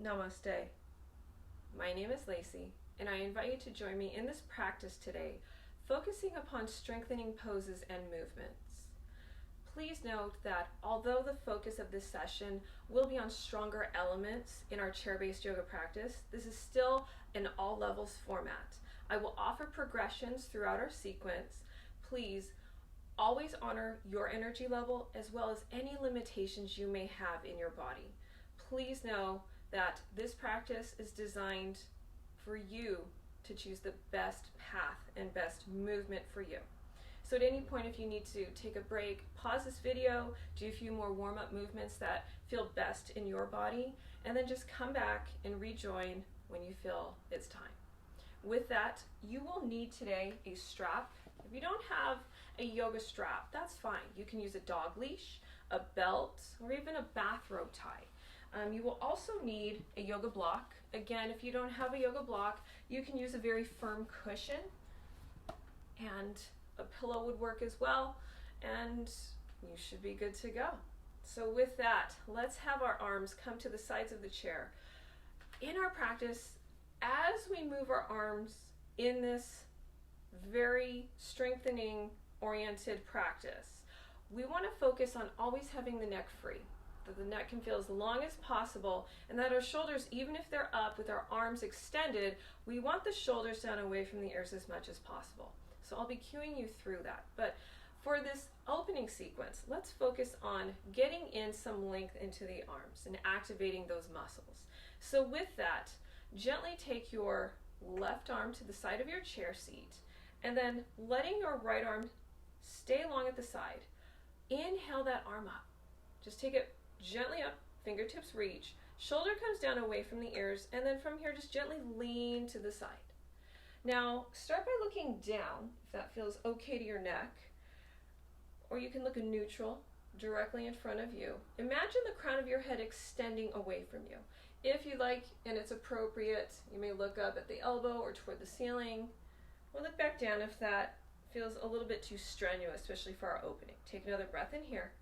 Namaste. My name is Lacey, and I invite you to join me in this practice today, focusing upon strengthening poses and movements. Please note that although the focus of this session will be on stronger elements in our chair-based yoga practice, this is still an all levels format. I will offer progressions throughout our sequence. Please always honor your energy level as well as any limitations you may have in your body. Please know that this practice is designed for you to choose the best path and best movement for you. So at any point, if you need to take a break, pause this video, do a few more warm-up movements that feel best in your body, and then just come back and rejoin when you feel it's time. With that, you will need today a strap. If you don't have a yoga strap, that's fine. You can use a dog leash, a belt, or even a bathrobe tie. You will also need a yoga block. Again, if you don't have a yoga block, you can use a very firm cushion, and a pillow would work as well, and you should be good to go. So with that, let's have our arms come to the sides of the chair. In our practice, as we move our arms in this very strengthening oriented practice, we want to focus on always having the neck free, that the neck can feel as long as possible, and that our shoulders, even if they're up with our arms extended, we want the shoulders down away from the ears as much as possible. So I'll be cueing you through that. But for this opening sequence, let's focus on getting in some length into the arms and activating those muscles. So with that, gently take your left arm to the side of your chair seat, and then letting your right arm stay long at the side. Inhale that arm up. Just take it gently up, fingertips reach, shoulder comes down away from the ears, and then from here just gently lean to the side. Now start by looking down, if that feels okay to your neck, or you can look neutral, directly in front of you. Imagine the crown of your head extending away from you. If you like, and it's appropriate, you may look up at the elbow or toward the ceiling, or look back down if that feels a little bit too strenuous, especially for our opening. Take another breath in here.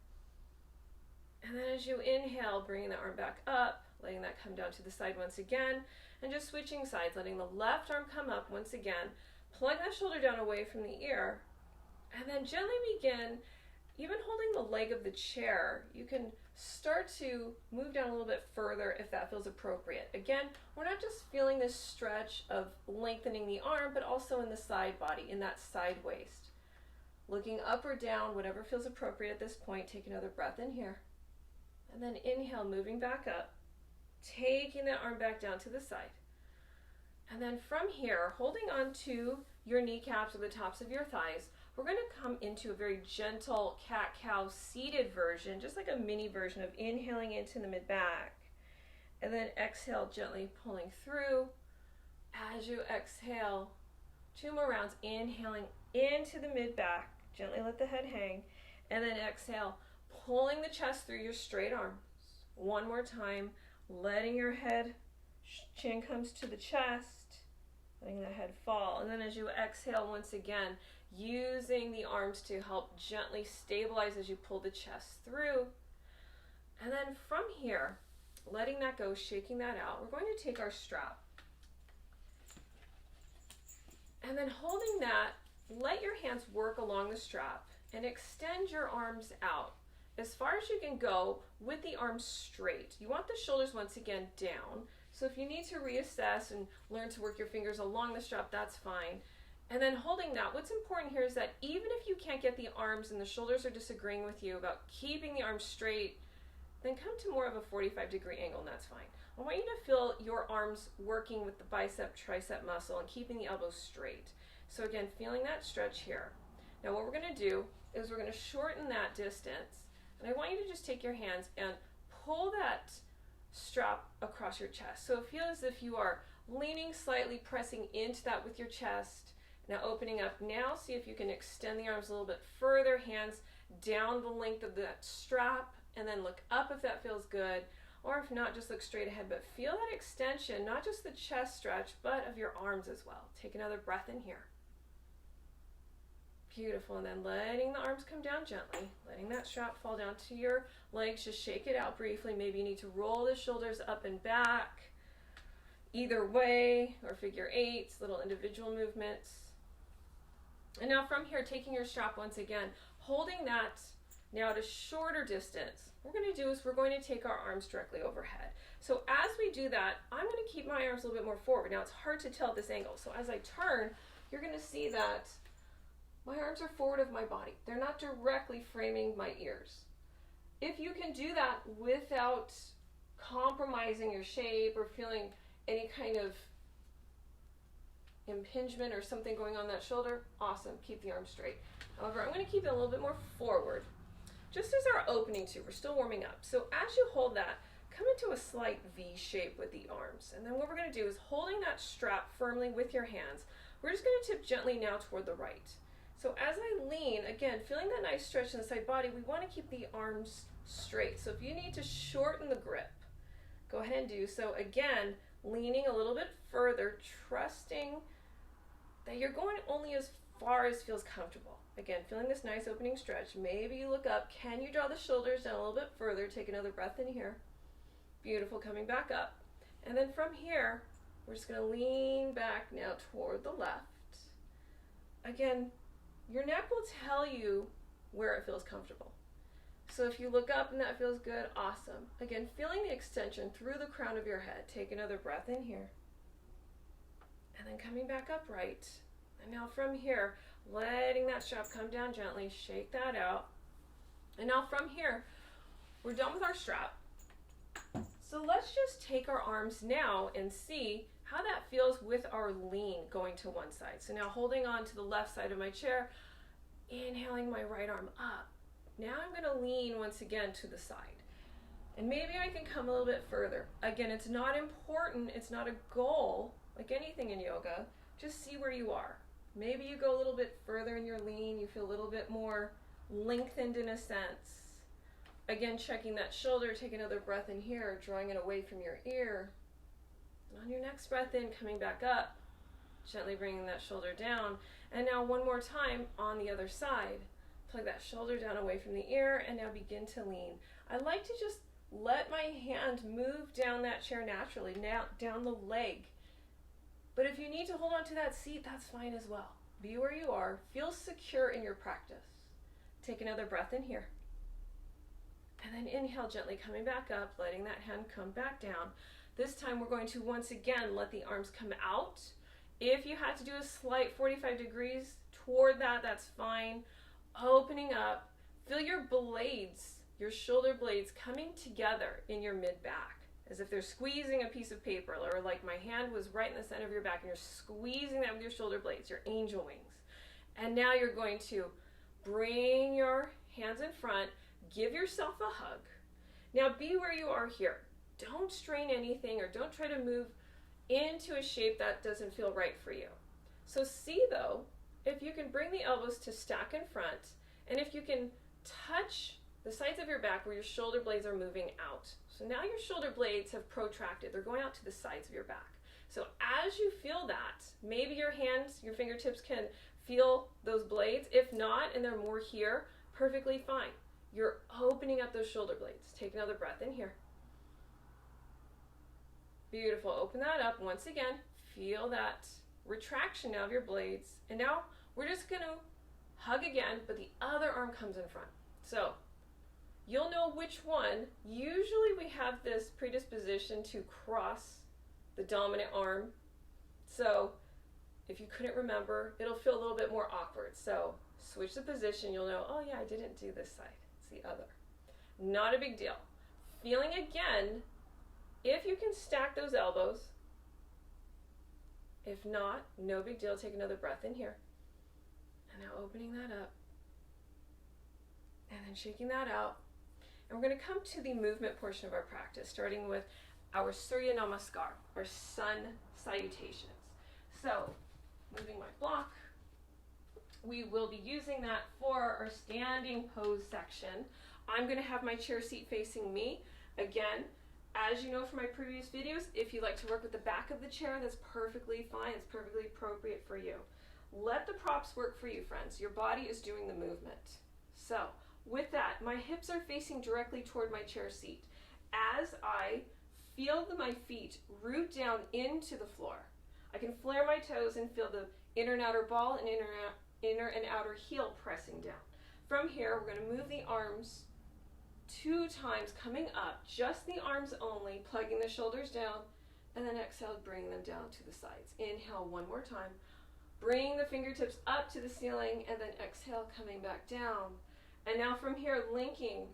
And then as you inhale, bringing the arm back up, letting that come down to the side once again, and just switching sides, letting the left arm come up once again, plug that shoulder down away from the ear, and then gently begin, even holding the leg of the chair, you can start to move down a little bit further if that feels appropriate. Again, we're not just feeling this stretch of lengthening the arm, but also in the side body, in that side waist. Looking up or down, whatever feels appropriate at this point, take another breath in here. And then inhale, moving back up, taking that arm back down to the side. And then from here, holding on to your kneecaps or the tops of your thighs, we're going to come into a very gentle cat-cow seated version, just like a mini version of inhaling into the mid-back. And then exhale, gently pulling through. As you exhale, 2 more rounds, inhaling into the mid-back, gently let the head hang, and then exhale, pulling the chest through your straight arms. 1 more time, letting your head, chin comes to the chest, letting the head fall. And then as you exhale once again, using the arms to help gently stabilize as you pull the chest through. And then from here, letting that go, shaking that out, we're going to take our strap. And then holding that, let your hands work along the strap and extend your arms out as far as you can go with the arms straight. You want the shoulders once again down. So if you need to reassess and learn to work your fingers along the strap, that's fine. And then holding that, what's important here is that even if you can't get the arms and the shoulders are disagreeing with you about keeping the arms straight, then come to more of a 45-degree angle, and that's fine. I want you to feel your arms working with the bicep, tricep muscle and keeping the elbows straight. So again, feeling that stretch here. Now what we're going to do is we're going to shorten that distance. And I want you to just take your hands and pull that strap across your chest. So feel as if you are leaning slightly, pressing into that with your chest. Now opening up now, see if you can extend the arms a little bit further, hands down the length of that strap, and then look up if that feels good. Or if not, just look straight ahead, but feel that extension, not just the chest stretch, but of your arms as well. Take another breath in here. Beautiful, and then letting the arms come down gently, letting that strap fall down to your legs, just shake it out briefly. Maybe you need to roll the shoulders up and back, either way, or figure eights, little individual movements. And now from here, taking your strap once again, holding that now at a shorter distance. What we're going to do is we're going to take our arms directly overhead. So as we do that, I'm going to keep my arms a little bit more forward. Now it's hard to tell at this angle. So as I turn, you're going to see that my arms are forward of my body. They're not directly framing my ears. If you can do that without compromising your shape or feeling any kind of impingement or something going on that shoulder, awesome, keep the arm straight. However, I'm going to keep it a little bit more forward, just as our opening too. We're still warming up. So as you hold that, come into a slight V shape with the arms. And then what we're going to do is holding that strap firmly with your hands, we're just going to tip gently now toward the right. So as I lean, again, feeling that nice stretch in the side body, we want to keep the arms straight. So if you need to shorten the grip, go ahead and do so. Again, leaning a little bit further, trusting that you're going only as far as feels comfortable. Again, feeling this nice opening stretch. Maybe you look up. Can you draw the shoulders down a little bit further? Take another breath in here. Beautiful, coming back up. And then from here, we're just going to lean back now toward the left. Again, your neck will tell you where it feels comfortable. So if you look up and that feels good, awesome. Again, feeling the extension through the crown of your head. Take another breath in here. And then coming back upright. And now from here, letting that strap come down gently, shake that out. And now from here, we're done with our strap. So let's just take our arms now and see how that feels with our lean going to one side. So now holding on to the left side of my chair, inhaling my right arm up. Now I'm going to lean once again to the side. And maybe I can come a little bit further. Again, it's not important, it's not a goal, like anything in yoga. Just see where you are. Maybe you go a little bit further in your lean, you feel a little bit more lengthened in a sense. Again, checking that shoulder, take another breath in here, drawing it away from your ear. And on your next breath in, coming back up, gently bringing that shoulder down. And now one more time on the other side. Plug that shoulder down away from the ear and now begin to lean. I like to just let my hand move down that chair naturally, now down the leg. But if you need to hold on to that seat, that's fine as well. Be where you are. Feel secure in your practice. Take another breath in here. And then inhale gently, coming back up, letting that hand come back down. This time we're going to once again let the arms come out. If you had to do a slight 45 degrees toward that, that's fine. Opening up, feel your blades, your shoulder blades coming together in your mid-back, as if they're squeezing a piece of paper, or like my hand was right in the center of your back and you're squeezing that with your shoulder blades, your angel wings. And now you're going to bring your hands in front, give yourself a hug. Now be where you are here. Don't strain anything or don't try to move into a shape that doesn't feel right for you. So see though, if you can bring the elbows to stack in front, and if you can touch the sides of your back where your shoulder blades are moving out. So now your shoulder blades have protracted. They're going out to the sides of your back. So as you feel that, maybe your hands, your fingertips can feel those blades. If not, and they're more here, perfectly fine. You're opening up those shoulder blades. Take another breath in here. Beautiful. Open that up. Once again, feel that retraction now of your blades. And now we're just going to hug again, but the other arm comes in front. So you'll know which one. Usually we have this predisposition to cross the dominant arm. So if you couldn't remember, it'll feel a little bit more awkward. So switch the position. You'll know, oh yeah, I didn't do this side. It's the other. Not a big deal. Feeling again, if you can stack those elbows. If not, no big deal. Take another breath in here. And now opening that up. And then shaking that out. And we're going to come to the movement portion of our practice, starting with our Surya Namaskar, or sun salutations. So, moving my block, we will be using that for our standing pose section. I'm going to have my chair seat facing me. Again, as you know from my previous videos, if you like to work with the back of the chair, that's perfectly fine. It's perfectly appropriate for you. Let the props work for you, friends. Your body is doing the movement. So, with that, my hips are facing directly toward my chair seat. As I feel my feet root down into the floor. I can flare my toes and feel the inner and outer ball and inner and outer heel pressing down. From here, we're going to move the arms 2 times, coming up, just the arms only, plugging the shoulders down, and then exhale, bring them down to the sides. Inhale one more time. Bring the fingertips up to the ceiling, and then exhale, coming back down. And now from here, linking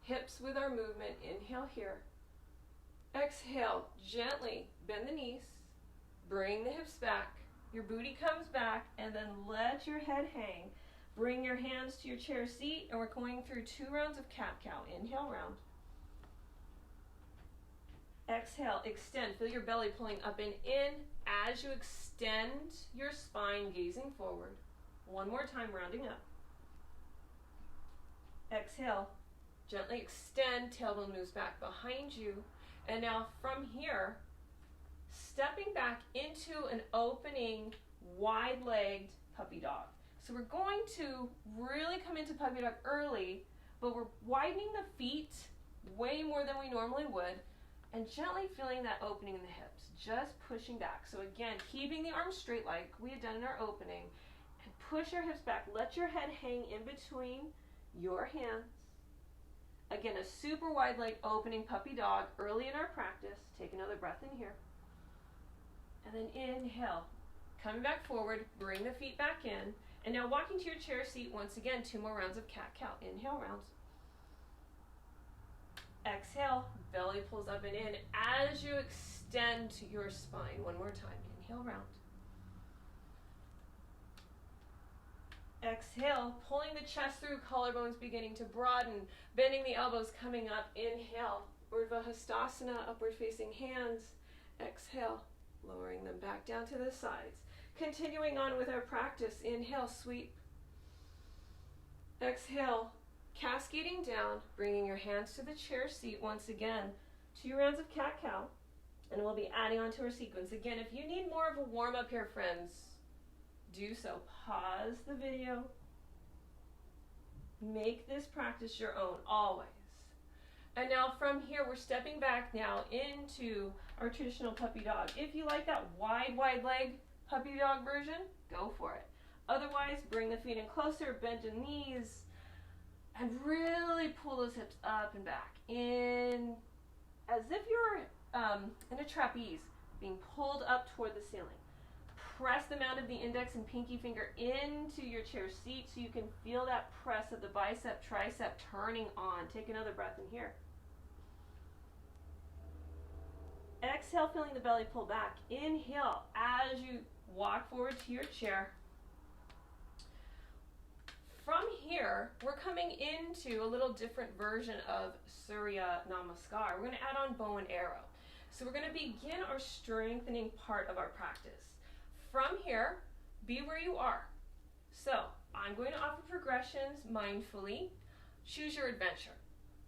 hips with our movement. Inhale here. Exhale, gently bend the knees. Bring the hips back. Your booty comes back, and then let your head hang. Bring your hands to your chair seat, and we're going through 2 rounds of cat-cow. Inhale round. Exhale, extend. Feel your belly pulling up and in as you extend your spine, gazing forward. One more time, rounding up. Exhale, gently extend, tailbone moves back behind you. And now from here, stepping back into an opening, wide-legged puppy dog. So we're going to really come into puppy dog early, but we're widening the feet way more than we normally would, and gently feeling that opening in the hips, just pushing back. So again, keeping the arms straight like we had done in our opening, and push your hips back. Let your head hang in between your hands. Again, a super wide leg opening puppy dog early in our practice. Take another breath in here. And then inhale. Coming back forward, bring the feet back in. And now walking to your chair seat once again, 2 more rounds of cat-cow. Inhale rounds. Exhale, belly pulls up and in as you extend to your spine. One more time. Inhale round. Exhale, pulling the chest through, collarbones beginning to broaden, bending the elbows, coming up. Inhale, Urdhva Hastasana, upward facing hands. Exhale, lowering them back down to the sides. Continuing on with our practice. Inhale, sweep. Exhale, cascading down, bringing your hands to the chair seat once again. 2 rounds of cat-cow, and we'll be adding on to our sequence. Again, if you need more of a warm-up here, friends, do so. Pause the video. Make this practice your own, always. And now from here, we're stepping back now into our traditional puppy dog. If you like that wide leg puppy dog version, go for it. Otherwise, bring the feet in closer, bend the knees, and really pull those hips up and back. In as if you're in a trapeze, being pulled up toward the ceiling. Press the mount of the index and pinky finger into your chair seat so you can feel that press of the bicep, tricep turning on. Take another breath in here. Exhale, feeling the belly pull back. Inhale as you walk forward to your chair. From here, we're coming into a little different version of Surya Namaskar. We're going to add on bow and arrow. So we're going to begin our strengthening part of our practice. From here, be where you are. So I'm going to offer progressions mindfully. Choose your adventure.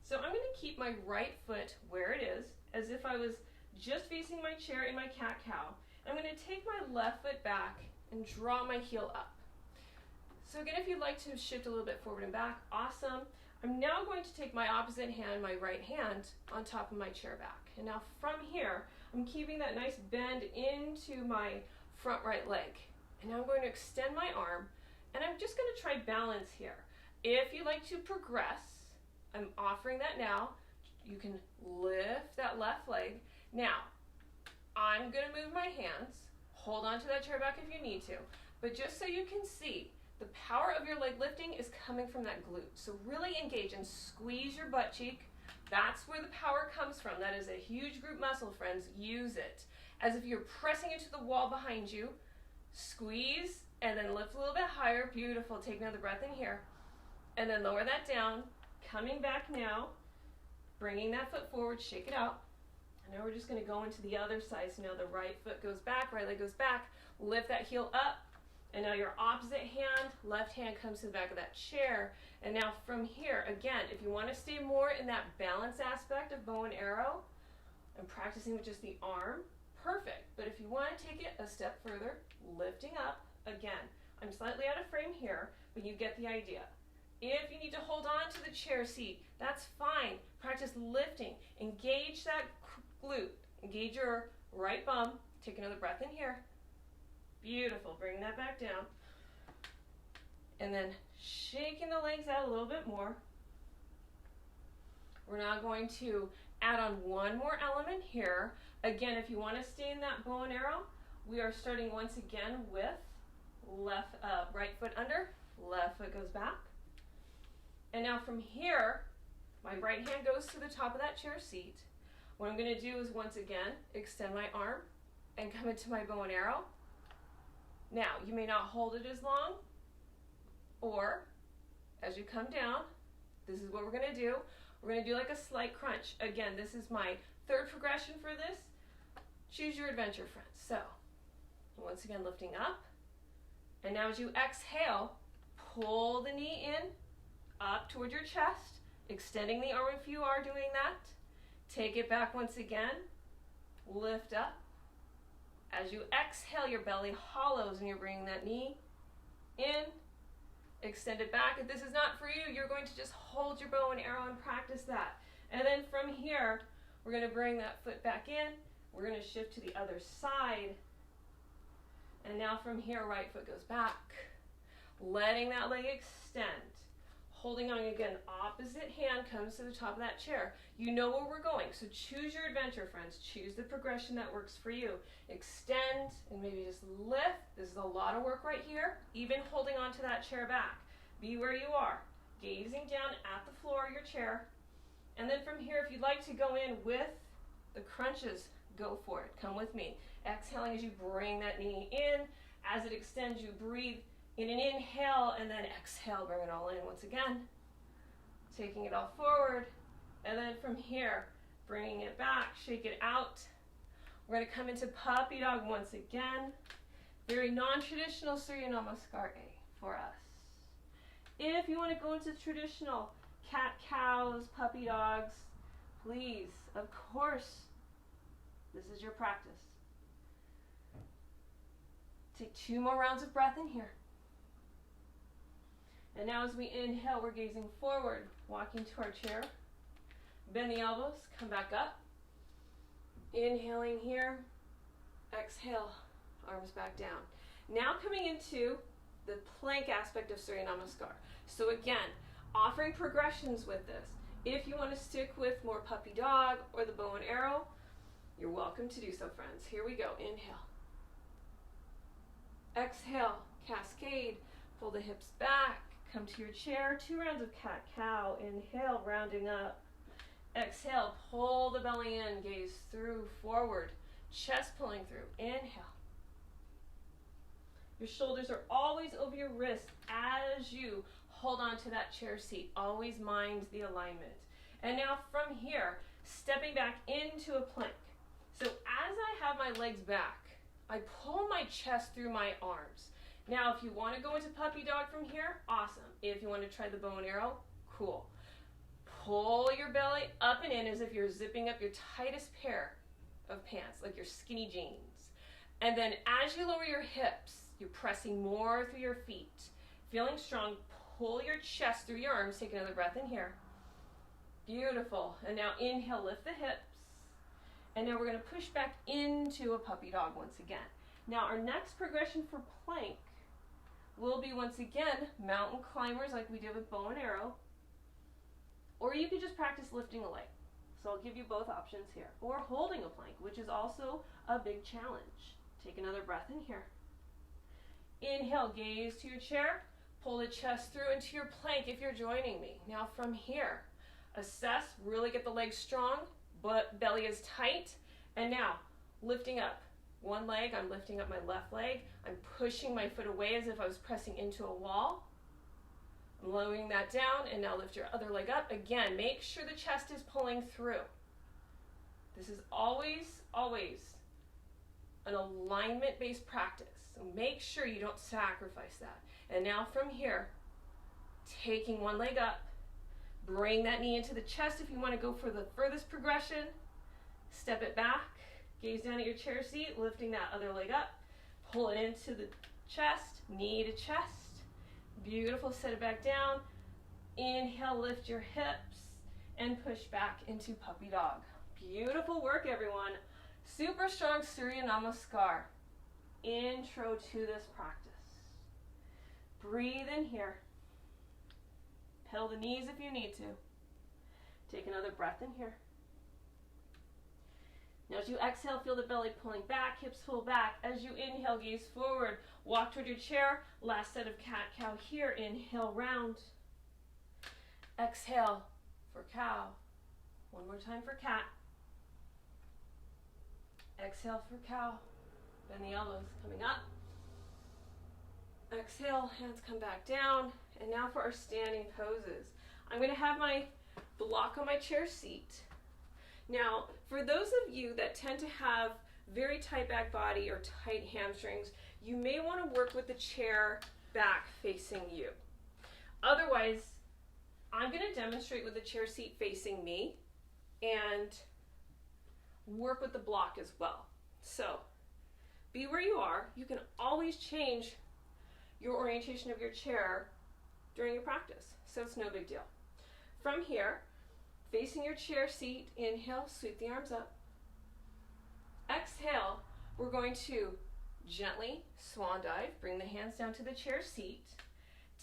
So I'm going to keep my right foot where it is, as if I was just facing my chair in my cat-cow. I'm going to take my left foot back and draw my heel up. So again, if you'd like to shift a little bit forward and back, awesome. I'm now going to take my opposite hand, my right hand, on top of my chair back. And now from here, I'm keeping that nice bend into my front right leg. And now I'm going to extend my arm, and I'm just going to try balance here. If you like to progress, I'm offering that now. You can lift that left leg. Now, I'm going to move my hands. Hold on to that chair back if you need to. But just so you can see, the power of your leg lifting is coming from that glute. So really engage and squeeze your butt cheek. That's where the power comes from. That is a huge glute muscle, friends. Use it. As if you're pressing into the wall behind you. Squeeze and then lift a little bit higher. Beautiful. Take another breath in here. And then lower that down. Coming back now. Bringing that foot forward. Shake it out. And now we're just going to go into the other side. So now the right foot goes back. Right leg goes back. Lift that heel up. And now your opposite hand, left hand comes to the back of that chair. And now from here, again, if you want to stay more in that balance aspect of bow and arrow and practicing with just the arm, perfect. But if you want to take it a step further, lifting up, again, I'm slightly out of frame here, but you get the idea. If you need to hold on to the chair seat, that's fine. Practice lifting. Engage that glute. Engage your right bum. Take another breath in here. Beautiful. Bring that back down. And then shaking the legs out a little bit more. We're now going to add on one more element here. Again, if you want to stay in that bow and arrow, we are starting once again with right foot under, left foot goes back. And now from here, my right hand goes to the top of that chair seat. What I'm going to do is once again extend my arm and come into my bow and arrow. Now, you may not hold it as long, or as you come down, this is what we're going to do. We're going to do like a slight crunch. Again, this is my third progression for this. Choose your adventure, friends. So, once again, lifting up. And now as you exhale, pull the knee in, up toward your chest, extending the arm if you are doing that. Take it back once again. Lift up. As you exhale, your belly hollows and you're bringing that knee in. Extend it back. If this is not for you, you're going to just hold your bow and arrow and practice that. And then from here, we're going to bring that foot back in. We're going to shift to the other side. And now from here, right foot goes back. Letting that leg extend. Holding on again, opposite hand comes to the top of that chair. You know where we're going, so choose your adventure, friends. Choose the progression that works for you. Extend and maybe just lift. This is a lot of work right here. Even holding on to that chair back. Be where you are, gazing down at the floor of your chair. And then from here, if you'd like to go in with the crunches, go for it. Come with me. Exhaling as you bring that knee in. As it extends, you breathe in an inhale and then exhale, bring it all in once again. Taking it all forward. And then from here, bringing it back, shake it out. We're going to come into puppy dog once again. Very non-traditional Surya Namaskar for us. If you want to go into traditional cat, cows, puppy dogs, please, of course, this is your practice. Take 2 more rounds of breath in here. And now as we inhale, we're gazing forward, walking to our chair. Bend the elbows, come back up. Inhaling here, exhale, arms back down. Now coming into the plank aspect of Surya Namaskar. So again, offering progressions with this. If you want to stick with more puppy dog or the bow and arrow, you're welcome to do so, friends. Here we go, inhale. Exhale, cascade, pull the hips back. Come to your chair, 2 rounds of cat-cow. Inhale, rounding up. Exhale, pull the belly in, gaze through, forward. Chest pulling through. Inhale. Your shoulders are always over your wrists as you hold on to that chair seat. Always mind the alignment. And now from here, stepping back into a plank. So as I have my legs back, I pull my chest through my arms. Now, if you want to go into puppy dog from here, awesome. If you want to try the bow and arrow, cool. Pull your belly up and in as if you're zipping up your tightest pair of pants, like your skinny jeans. And then as you lower your hips, you're pressing more through your feet. Feeling strong, pull your chest through your arms. Take another breath in here. Beautiful. And now inhale, lift the hips. And now we're going to push back into a puppy dog once again. Now our next progression for plank will be once again mountain climbers like we did with bow and arrow, or you could just practice lifting a leg. So I'll give you both options here, or holding a plank, which is also a big challenge. Take another breath in here. Inhale, gaze to your chair, pull the chest through into your plank if you're joining me. Now from here, assess, really get the legs strong, but belly is tight, and now lifting up. One leg, I'm lifting up my left leg. I'm pushing my foot away as if I was pressing into a wall. I'm lowering that down, and now lift your other leg up. Again, make sure the chest is pulling through. This is always, always an alignment-based practice. So make sure you don't sacrifice that. And now from here, taking one leg up, bring that knee into the chest if you want to go for the furthest progression. Step it back. Gaze down at your chair seat, lifting that other leg up. Pull it into the chest, knee to chest. Beautiful, set it back down. Inhale, lift your hips, and push back into puppy dog. Beautiful work, everyone. Super strong Surya Namaskar. Intro to this practice. Breathe in here. Pedal the knees if you need to. Take another breath in here. Now as you exhale, feel the belly pulling back, hips pull back. As you inhale, gaze forward. Walk toward your chair. Last set of cat-cow here. Inhale, round. Exhale for cow. One more time for cat. Exhale for cow. Bend the elbows, coming up. Exhale, hands come back down. And now for our standing poses. I'm going to have my block on my chair seat. Now, for those of you that tend to have very tight back body or tight hamstrings, you may want to work with the chair back facing you. Otherwise, I'm going to demonstrate with the chair seat facing me and work with the block as well. So, be where you are. You can always change your orientation of your chair during your practice, so it's no big deal. From here, facing your chair seat, inhale, sweep the arms up. Exhale, we're going to gently swan dive, bring the hands down to the chair seat.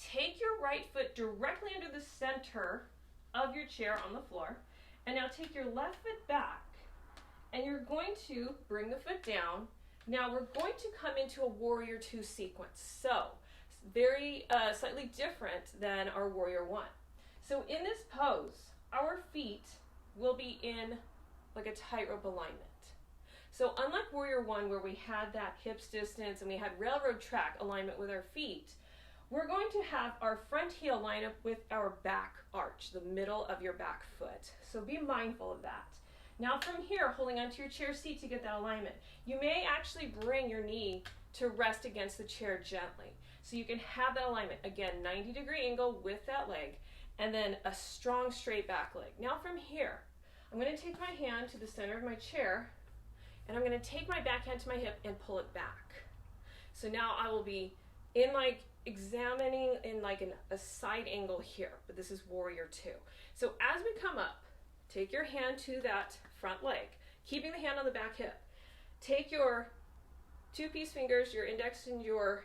Take your right foot directly under the center of your chair on the floor. And now take your left foot back. And you're going to bring the foot down. Now we're going to come into a Warrior Two sequence. So, very slightly different than our Warrior One. So in this pose, our feet will be in like a tightrope alignment. So unlike Warrior One, where we had that hips distance and we had railroad track alignment with our feet, we're going to have our front heel line up with our back arch, the middle of your back foot. So be mindful of that. Now from here, holding onto your chair seat to get that alignment, you may actually bring your knee to rest against the chair gently. So you can have that alignment. Again, 90-degree angle with that leg, and then a strong straight back leg. Now from here, I'm going to take my hand to the center of my chair, and I'm going to take my back hand to my hip and pull it back. So now I will be in like examining in like a side angle here, but this is Warrior Two. So as we come up, take your hand to that front leg, keeping the hand on the back hip. Take your two piece fingers, your index and your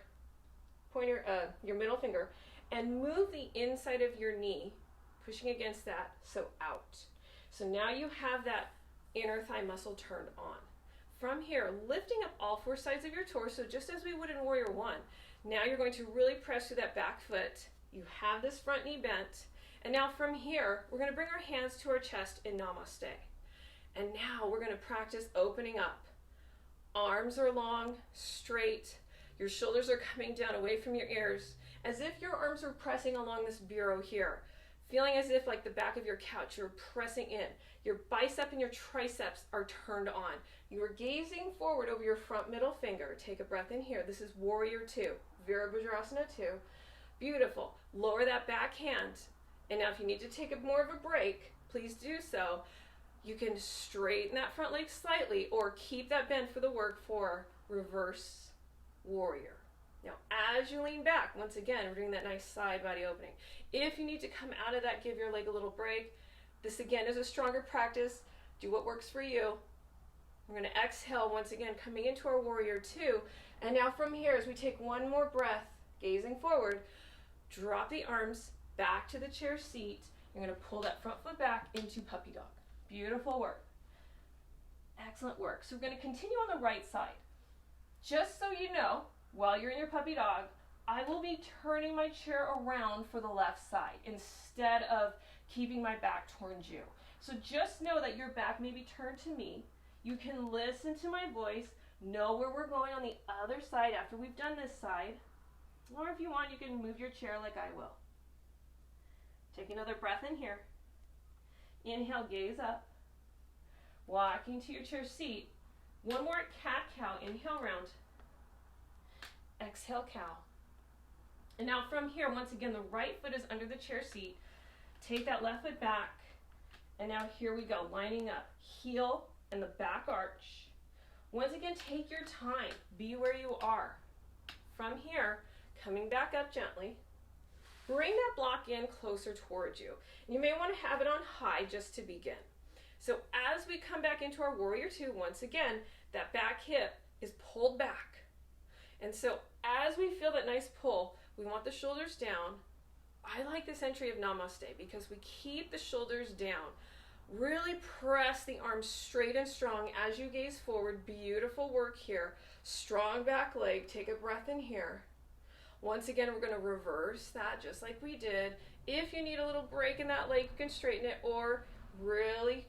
pointer, your middle finger, and move the inside of your knee, pushing against that, so out. So now you have that inner thigh muscle turned on. From here, lifting up all four sides of your torso, just as we would in Warrior One. Now you're going to really press through that back foot. You have this front knee bent. And now from here, we're going to bring our hands to our chest in Namaste. And now we're going to practice opening up. Arms are long, straight. Your shoulders are coming down away from your ears, as if your arms are pressing along this bureau here. Feeling as if like the back of your couch, you're pressing in. Your bicep and your triceps are turned on. You are gazing forward over your front middle finger. Take a breath in here. This is Warrior Two, Virabhadrasana 2. Beautiful. Lower that back hand. And now if you need to take more of a break, please do so. You can straighten that front leg slightly or keep that bend for the work for Reverse Warrior. Now, as you lean back, once again, we're doing that nice side body opening. If you need to come out of that, give your leg a little break. This, again, is a stronger practice. Do what works for you. We're going to exhale once again, coming into our Warrior Two. And now from here, as we take one more breath, gazing forward, drop the arms back to the chair seat. You're going to pull that front foot back into Puppy Dog. Beautiful work. Excellent work. So we're going to continue on the right side. Just so you know, while you're in your Puppy Dog, I will be turning my chair around for the left side instead of keeping my back towards you. So just know that your back may be turned to me. You can listen to my voice, know where we're going on the other side after we've done this side. Or if you want, you can move your chair like I will. Take another breath in here. Inhale, gaze up. Walking to your chair seat. One more cat-cow. Inhale, round. Exhale, cow. And now from here, once again, the right foot is under the chair seat. Take that left foot back. And now here we go, lining up. Heel and the back arch. Once again, take your time. Be where you are. From here, coming back up gently. Bring that block in closer towards you. You may want to have it on high just to begin. So as we come back into our warrior two, once again, that back hip is pulled back. And so as we feel that nice pull, we want the shoulders down. I like this entry of Namaste because we keep the shoulders down. Really press the arms straight and strong as you gaze forward. Beautiful work here. Strong back leg. Take a breath in here. Once again, we're going to reverse that just like we did. If you need a little break in that leg, you can straighten it or really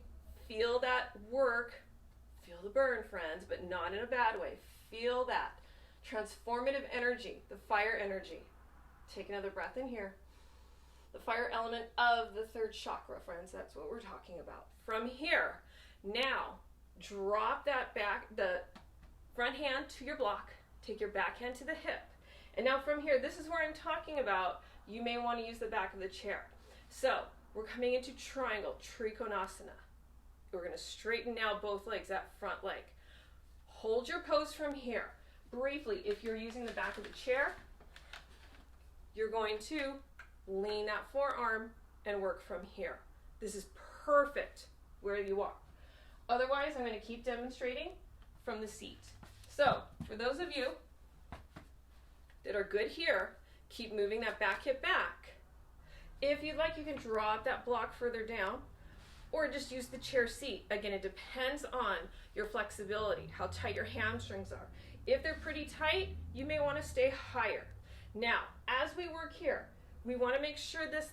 feel that work. Feel the burn, friends, but not in a bad way. Feel that transformative energy, the fire energy. Take another breath in here. The fire element of the third chakra, friends. That's what we're talking about. From here, now drop that back, the front hand to your block. Take your back hand to the hip. And now from here, this is where I'm talking about. You may want to use the back of the chair. So we're coming into triangle, Trikonasana. We're going to straighten now both legs, that front leg. Hold your pose from here. Briefly, if you're using the back of the chair, you're going to lean that forearm and work from here. This is perfect where you are. Otherwise, I'm going to keep demonstrating from the seat. So, for those of you that are good here, keep moving that back hip back. If you'd like, you can drop that block further down or just use the chair seat. Again, it depends on your flexibility, how tight your hamstrings are. If they're pretty tight, you may want to stay higher. Now, as we work here, we want to make sure this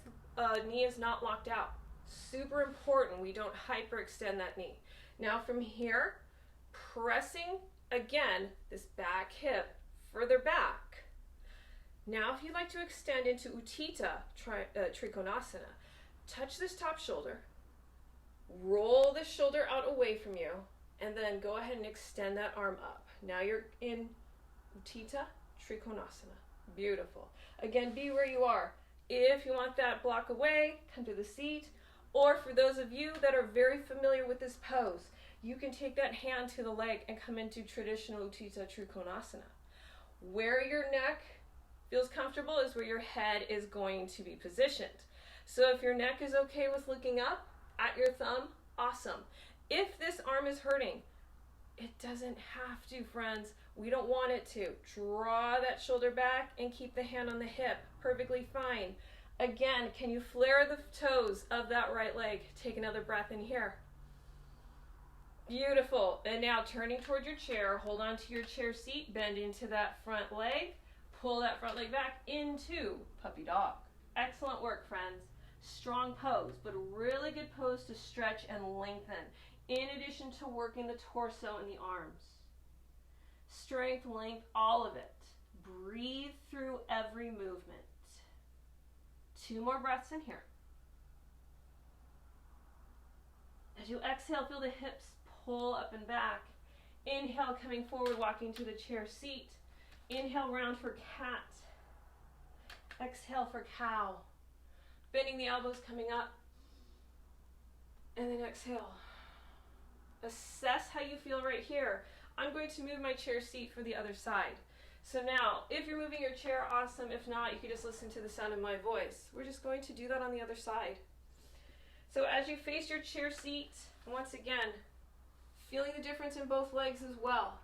knee is not locked out. Super important we don't hyperextend that knee. Now from here, pressing again this back hip further back. Now if you'd like to extend into Utthita Trikonasana, touch this top shoulder, roll this shoulder out away from you, and then go ahead and extend that arm up. Now you're in Utthita Trikonasana. Beautiful. Again, be where you are. If you want that block away, come to the seat. Or for those of you that are very familiar with this pose, you can take that hand to the leg and come into traditional Utthita Trikonasana. Where your neck feels comfortable is where your head is going to be positioned. So if your neck is okay with looking up at your thumb, awesome. If this arm is hurting, it doesn't have to, friends. We don't want it to. Draw that shoulder back and keep the hand on the hip. Perfectly fine. Again, can you flare the toes of that right leg? Take another breath in here. Beautiful. And now turning toward your chair, hold on to your chair seat, bend into that front leg, pull that front leg back into puppy dog. Excellent work, friends. Strong pose, but a really good pose to stretch and lengthen, in addition to working the torso and the arms. Strength, length, all of it. Breathe through every movement. 2 more breaths in here. As you exhale, feel the hips pull up and back. Inhale, coming forward, walking to the chair seat. Inhale, round for cat. Exhale for cow. Bending the elbows, coming up. And then exhale. Assess how you feel right here. I'm going to move my chair seat for the other side. So now, if you're moving your chair, awesome. If not, you can just listen to the sound of my voice. We're just going to do that on the other side. So as you face your chair seat, once again, feeling the difference in both legs as well.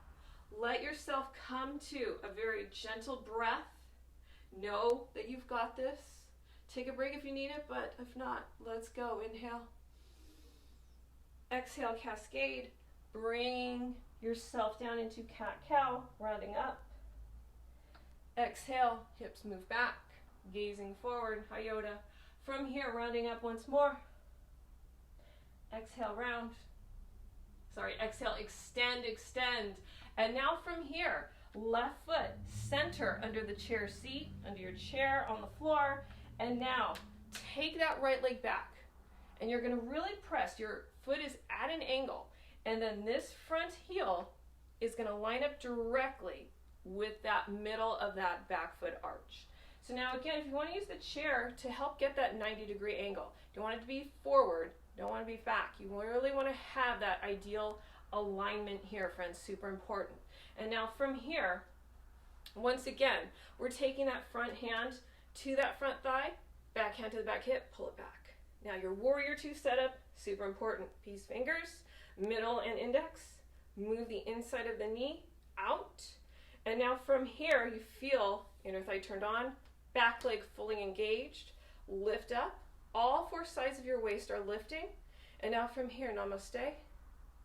Let yourself come to a very gentle breath. Know that you've got this. Take a break if you need it, but if not, let's go. Inhale. Exhale, cascade. Bring yourself down into cat-cow, rounding up. Exhale, hips move back, gazing forward, Hayota. From here, rounding up once more. Exhale, round. Exhale, extend, extend. And now from here, left foot, center under the chair seat, under your chair, on the floor. And now, take that right leg back. And you're going to really press. Your foot is at an angle. And then this front heel is going to line up directly with that middle of that back foot arch. So now again, if you want to use the chair to help get that 90-degree angle, you don't want it to be forward, don't want to be back. You really want to have that ideal alignment here, friends, super important. And now from here, once again, we're taking that front hand to that front thigh, back hand to the back hip, pull it back. Now your warrior two setup, super important. Peace fingers, middle and index. Move the inside of the knee out. And now from here, you feel inner thigh turned on, back leg fully engaged. Lift up. All four sides of your waist are lifting. And now from here, namaste.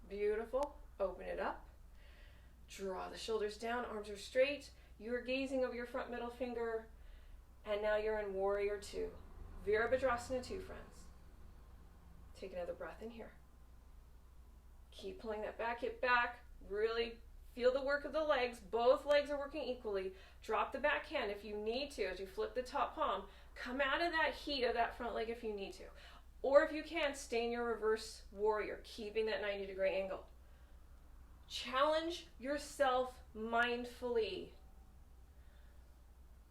Beautiful. Open it up. Draw the shoulders down, arms are straight. You're gazing over your front middle finger. And now you're in warrior two. Virabhadrasana 2, friends. Take another breath in here. Keep pulling that back hip back. Really feel the work of the legs. Both legs are working equally. Drop the back hand if you need to as you flip the top palm. Come out of that heat of that front leg if you need to. Or if you can, stay in your reverse warrior, keeping that 90-degree angle. Challenge yourself mindfully.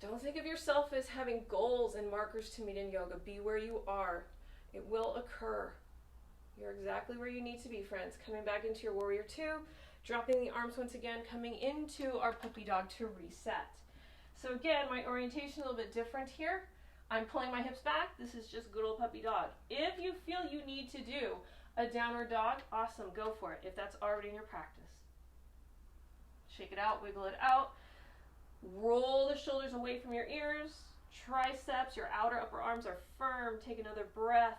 Don't think of yourself as having goals and markers to meet in yoga. Be where you are. It will occur. You're exactly where you need to be, friends. Coming back into your warrior two, dropping the arms once again, coming into our puppy dog to reset. So again, my orientation a little bit different here. I'm pulling my hips back. This is just good old puppy dog. If you feel you need to do a downward dog, awesome, go for it, if that's already in your practice. Shake it out, wiggle it out. Roll the shoulders away from your ears. Triceps, your outer upper arms are firm. Take another breath.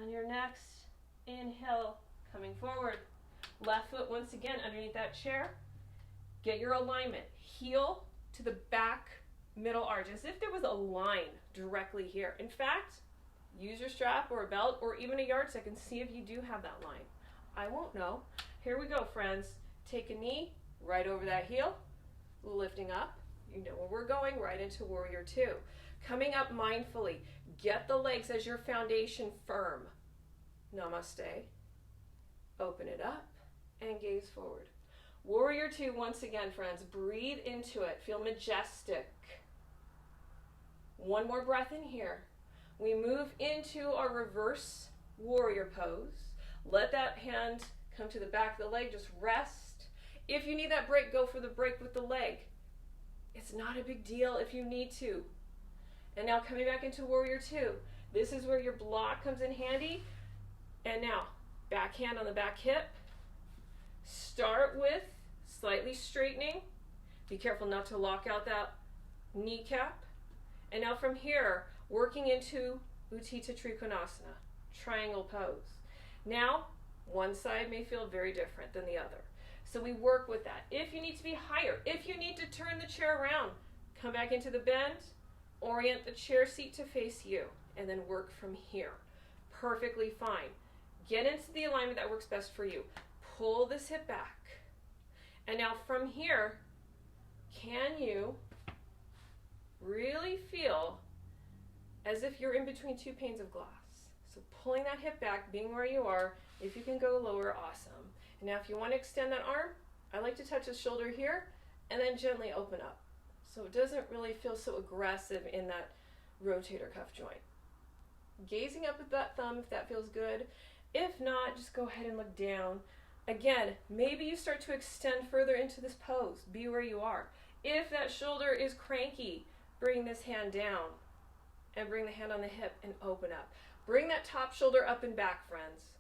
And your next inhale, coming forward. Left foot once again underneath that chair. Get your alignment. Heel to the back middle arch, as if there was a line directly here. In fact, use your strap or a belt or even a yardstick and see if you do have that line. I won't know. Here we go, friends. Take a knee right over that heel, lifting up. You know where we're going, right into warrior two. Coming up mindfully. Get the legs as your foundation firm. Namaste. Open it up and gaze forward. Warrior two, once again, friends. Breathe into it. Feel majestic. One more breath in here. We move into our reverse warrior pose. Let that hand come to the back of the leg. Just rest. If you need that break, go for the break with the leg. It's not a big deal if you need to. And now coming back into warrior two. This is where your block comes in handy. And now, back hand on the back hip. Start with slightly straightening. Be careful not to lock out that kneecap. And now from here, working into Utthita Trikonasana, triangle pose. Now, one side may feel very different than the other. So we work with that. If you need to be higher, if you need to turn the chair around, come back into the bend, orient the chair seat to face you, and then work from here. Perfectly fine. Get into the alignment that works best for you. Pull this hip back. And now from here, can you really feel as if you're in between two panes of glass? So pulling that hip back, being where you are. If you can go lower, awesome. And now if you want to extend that arm, I like to touch the shoulder here and then gently open up. So it doesn't really feel so aggressive in that rotator cuff joint. Gazing up at that thumb if that feels good. If not, just go ahead and look down. Again, maybe you start to extend further into this pose. Be where you are. If that shoulder is cranky, bring this hand down and bring the hand on the hip and open up. Bring that top shoulder up and back, friends.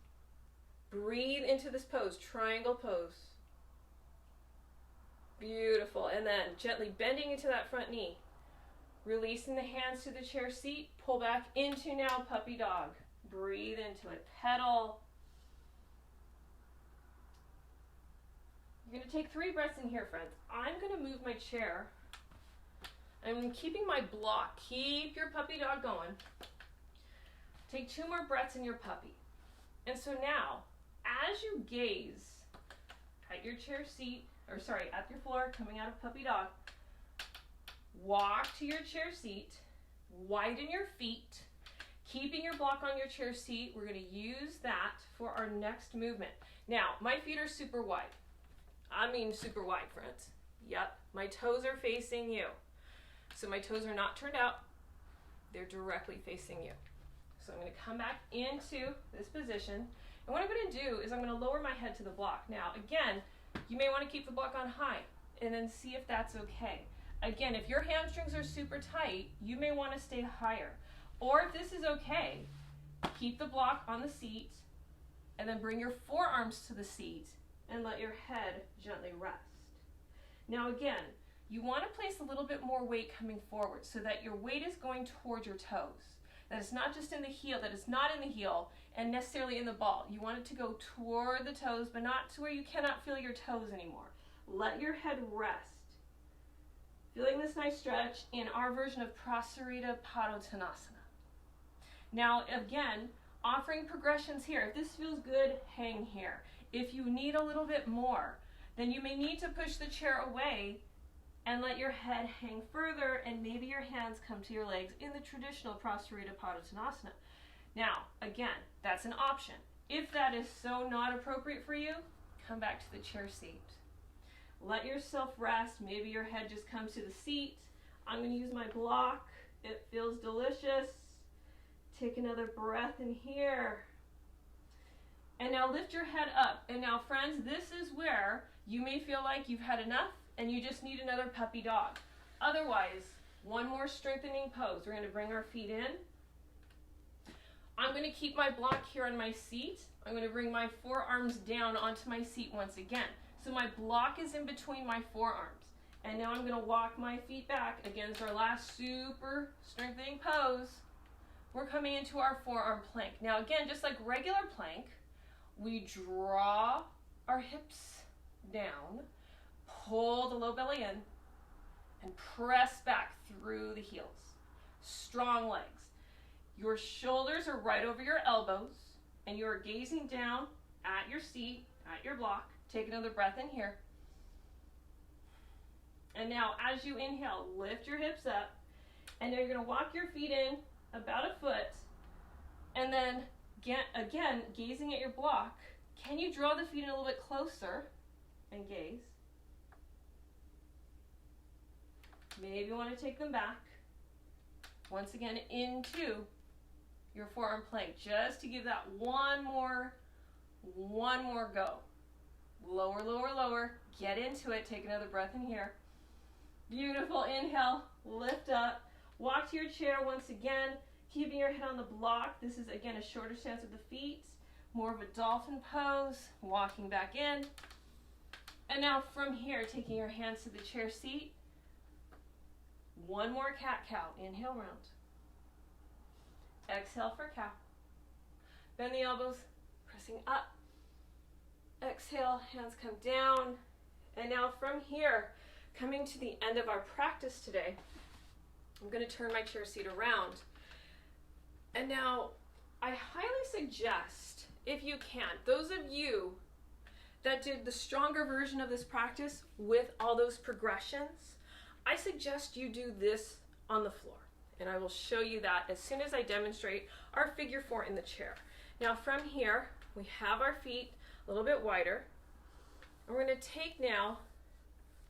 Breathe into this pose, triangle pose. Beautiful. And then gently bending into that front knee. Releasing the hands to the chair seat. Pull back into now puppy dog. Breathe into it. Pedal. You're going to take 3 breaths in here, friends. I'm going to move my chair. I'm keeping my block. Keep your puppy dog going. Take 2 more breaths in your puppy. And so now, as you gaze at your chair seat, at your floor, coming out of puppy dog, walk to your chair seat, widen your feet, keeping your block on your chair seat. We're going to use that for our next movement. Now, my feet are super wide. I mean super wide, friends. Yep, my toes are facing you. So my toes are not turned out. They're directly facing you. So I'm going to come back into this position. And what I'm going to do is I'm going to lower my head to the block. Now, again, you may want to keep the block on high and then see if that's okay. Again, if your hamstrings are super tight, you may want to stay higher. Or if this is okay, keep the block on the seat and then bring your forearms to the seat and let your head gently rest. Now again, you want to place a little bit more weight coming forward so that your weight is going toward your toes. That it's not just in the heel, that it's not in the heel and necessarily in the ball. You want it to go toward the toes, but not to where you cannot feel your toes anymore. Let your head rest. Feeling this nice stretch in our version of Prasarita Padottanasana. Now again, offering progressions here. If this feels good, hang here. If you need a little bit more, then you may need to push the chair away and let your head hang further, and maybe your hands come to your legs in the traditional Prasarita Padottanasana. Now, again, that's an option. If that is so not appropriate for you, come back to the chair seat. Let yourself rest. Maybe your head just comes to the seat. I'm going to use my block. It feels delicious. Take another breath in here. And now lift your head up. And now, friends, this is where you may feel like you've had enough and you just need another puppy dog. Otherwise, one more strengthening pose. We're going to bring our feet in. I'm going to keep my block here on my seat. I'm going to bring my forearms down onto my seat once again. So my block is in between my forearms. And now I'm going to walk my feet back against our last super strengthening pose. We're coming into our forearm plank. Now again, just like regular plank, we draw our hips down, pull the low belly in, and press back through the heels. Strong legs. Your shoulders are right over your elbows, and you are gazing down at your seat, at your block. Take another breath in here. And now as you inhale, lift your hips up, and now you're going to walk your feet in about a foot, and then again, gazing at your block. Can you draw the feet in a little bit closer and gaze? Maybe you want to take them back. Once again, into your forearm plank, just to give that one more go. Lower, lower, lower. Get into it. Take another breath in here. Beautiful. Inhale, lift up. Walk to your chair once again, keeping your head on the block. This is, again, a shorter stance with the feet. More of a dolphin pose. Walking back in. And now from here, taking your hands to the chair seat. One more cat-cow. Inhale, round. Exhale for cow. Bend the elbows, pressing up. Exhale, hands come down. And now from here, coming to the end of our practice today, I'm going to turn my chair seat around. And now I highly suggest, if you can, those of you that did the stronger version of this practice with all those progressions, I suggest you do this on the floor. And I will show you that as soon as I demonstrate our figure 4 in the chair. Now from here, we have our feet a little bit wider. And we're going to take now,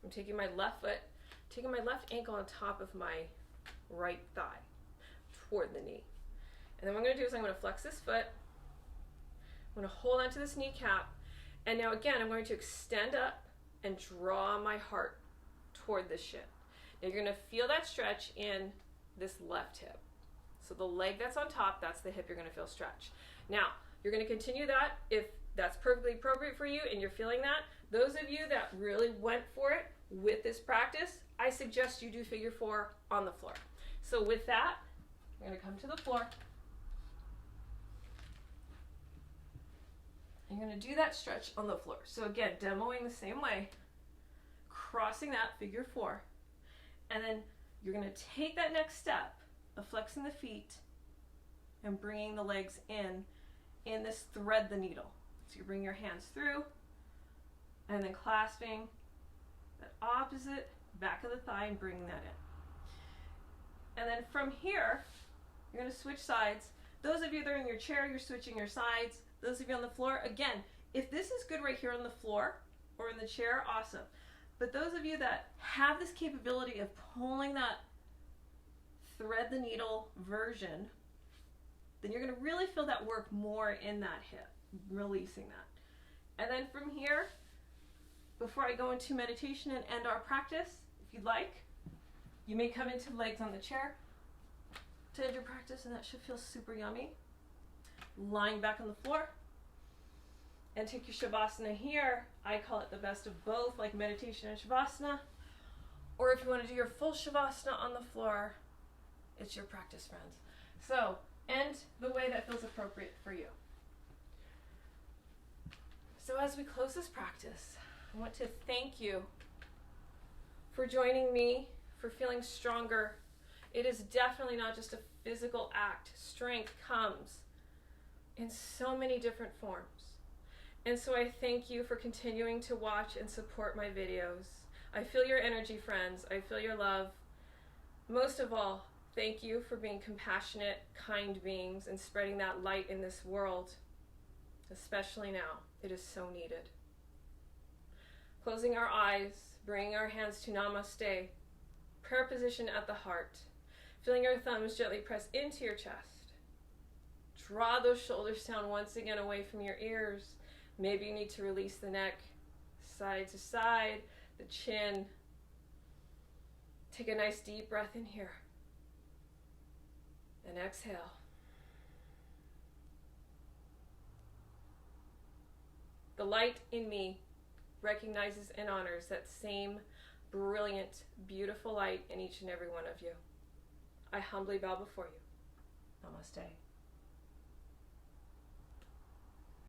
I'm taking my left foot, taking my left ankle on top of my right thigh toward the knee. And then what I'm going to do is I'm going to flex this foot. I'm going to hold onto this kneecap. And now again, I'm going to extend up and draw my heart toward the shin. Now you're going to feel that stretch in this left hip. So the leg that's on top, that's the hip you're going to feel stretch. Now, you're going to continue that if that's perfectly appropriate for you and you're feeling that. Those of you that really went for it with this practice, I suggest you do figure 4 on the floor. So with that, I'm going to come to the floor. I'm going to do that stretch on the floor. So again, demoing the same way, crossing that figure 4, and then you're going to take that next step of flexing the feet and bringing the legs in this thread the needle. So you bring your hands through and then clasping that opposite back of the thigh and bringing that in. And then from here, you're going to switch sides. Those of you that are in your chair, you're switching your sides. Those of you on the floor, again, if this is good right here on the floor or in the chair, awesome. But those of you that have this capability of pulling that thread the needle version, then you're going to really feel that work more in that hip, releasing that. And then from here, before I go into meditation and end our practice, if you'd like, you may come into legs on the chair. to end your practice, and that should feel super yummy. Lying back on the floor. And take your Shavasana here. I call it the best of both, like meditation and Shavasana. Or if you want to do your full Shavasana on the floor, it's your practice, friends. So, end the way that feels appropriate for you. So as we close this practice, I want to thank you for joining me, for feeling stronger. It is definitely not just a physical act. Strength comes in so many different forms. And so I thank you for continuing to watch and support my videos. I feel your energy, friends. I feel your love. Most of all, thank you for being compassionate, kind beings and spreading that light in this world, especially now. It is so needed. Closing our eyes, bringing our hands to Namaste, prayer position at the heart, feeling your thumbs gently press into your chest. Draw those shoulders down once again away from your ears. Maybe you need to release the neck side to side, the chin. Take a nice deep breath in here. And exhale. The light in me recognizes and honors that same brilliant, beautiful light in each and every one of you. I humbly bow before you. Namaste.